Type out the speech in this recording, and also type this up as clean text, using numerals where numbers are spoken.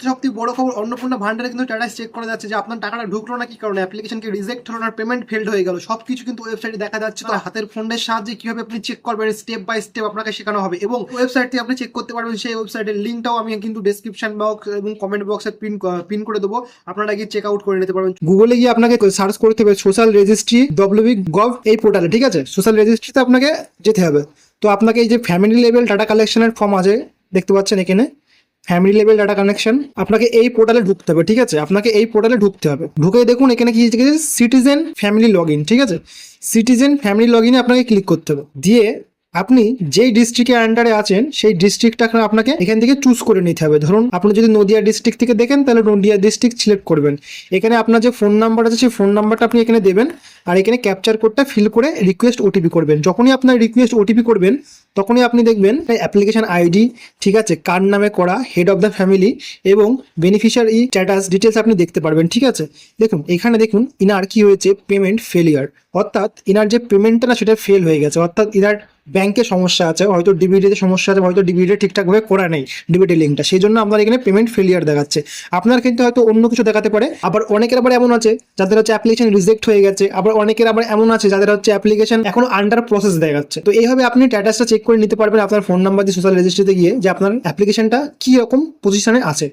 সবথেকে বড় খবর, অন্নপূর্ণা ভান্ডারে কিন্তু স্ট্যাটাস চেক করা যাচ্ছে যে আপনার টাকাটা ঢুকলো না কি কারণে, অ্যাপ্লিকেশনকে রিজেক্ট হলো না, পেমেন্ট ফেলড হয়ে গেল, সবকিছু কিন্তু ওয়েবসাইটে দেখা যাচ্ছে। তো হাতের ফোনের সাহায্যে কিভাবে আপনি চেক করবেন স্টেপ বাই স্টেপ আপনাকে শেখানো হবে, এবং ওয়েবসাইট থেকে আপনি চেক করতে পারবেন। সেই ওয়েবসাইটের লিঙ্কটাও আমি কিন্তু ডেসক্রিপশন বক্স এবং কমেন্ট বক্সে পিন করে দেবো, আপনারা গিয়ে চেক আউট করে নিতে পারবেন। গুগলে গিয়ে আপনাকে সার্চ করতে হবে সোশ্যাল রেজিস্ট্রি www.gov এই পোর্টালে, ঠিক আছে? সোশ্যাল রেজিস্ট্রিতে আপনাকে যেতে হবে। তো আপনাকে এই যে ফ্যামিলি লেভেল ডাটা কালেকশনের ফর্ম আছে দেখতে পাচ্ছেন এখানে, ফ্যামিলি লেভেল ডাটা কানেকশন, আপনাকে এই পোর্টালে ঢুকতে হবে, ঠিক আছে? আপনাকে এই পোর্টালে ঢুকতে হবে, ঢুকে দেখুন এখানে কি সিটিজেন ফ্যামিলি লগ ইন, ঠিক আছে? সিটিজেন ফ্যামিলি লগ ইনে আপনাকে ক্লিক করতে হবে, দিয়ে আপনি যেই ডিস্ট্রিক্টের আন্ডারে আছেন সেই ডিস্ট্রিক্টটা আপনাকে এখান থেকে চুজ করে নিতে হবে। ধরুন আপনি যদি নদিয়া ডিস্ট্রিক্ট থেকে দেখেন তাহলে নদিয়া ডিস্ট্রিক্ট সিলেক্ট করবেন। এখানে আপনার যে ফোন নাম্বার আছে সেই ফোন নাম্বারটা আপনি এখানে দেবেন, আর এখানে ক্যাপচার কোডটা ফিল করে রিকোয়েস্ট ওটিপি করবেন। যখনই আপনার রিকোয়েস্ট ওটিপি করবেন তখনই আপনি দেখবেন অ্যাপ্লিকেশন আইডি, ঠিক আছে, কার নামে করা, হেড অফ দ্য ফ্যামিলি এবং বেনিফিশিয়ারি স্ট্যাটাস ডিটেলস আপনি দেখতে পারবেন, ঠিক আছে? দেখুন এখানে দেখুন ইনার কি হয়েছে, পেমেন্ট ফেলিয়ার, অর্থাৎ ইনার যে পেমেন্টটা না সেটা ফেল হয়ে গেছে, অর্থাৎ ইনার ব্যাংকে সমস্যা আছে, হয়তো ডিবিডিতে সমস্যা আছে, হয়তো ডিবিডি ঠিকঠাকভাবে করা নেই ডিবিডি লিঙ্কটা, সেই জন্য আপনার এখানে পেমেন্ট ফেলিয়ার দেখাচ্ছে। আপনার কিন্তু হয়তো অন্য কিছু দেখাতে পারে। আবার অনেকের আবার এমন আছে যাদের হচ্ছে অ্যাপ্লিকেশন রিজেক্ট হয়ে গেছে, আবার অনেকের আবার এমন আছে যাদের হচ্ছে অ্যাপ্লিকেশন এখনো আন্ডার প্রসেস দেখাচ্ছে। তো এইভাবে আপনি স্ট্যাটাসটা চেক করে নিতে পারবেন আপনার ফোন নাম্বার দিয়ে সোশ্যাল রেজিস্ট্রিতে গিয়ে যে আপনার অ্যাপ্লিকেশনটা কি রকম পজিশনে আছে।